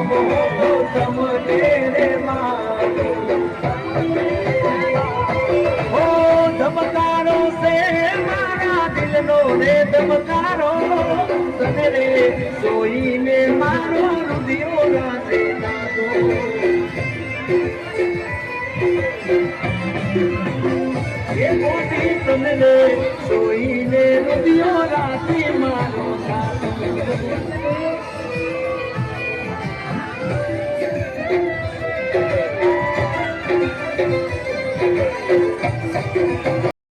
તમ તેરે મારો ઓ ધબકારો સે મારા દિલનો રે ધબકારો તને રે સોઈને મારો રુધિરો રાતે નાખો એ મોટી તને રે સોઈને રુધિરો રાતે મારો Thank you.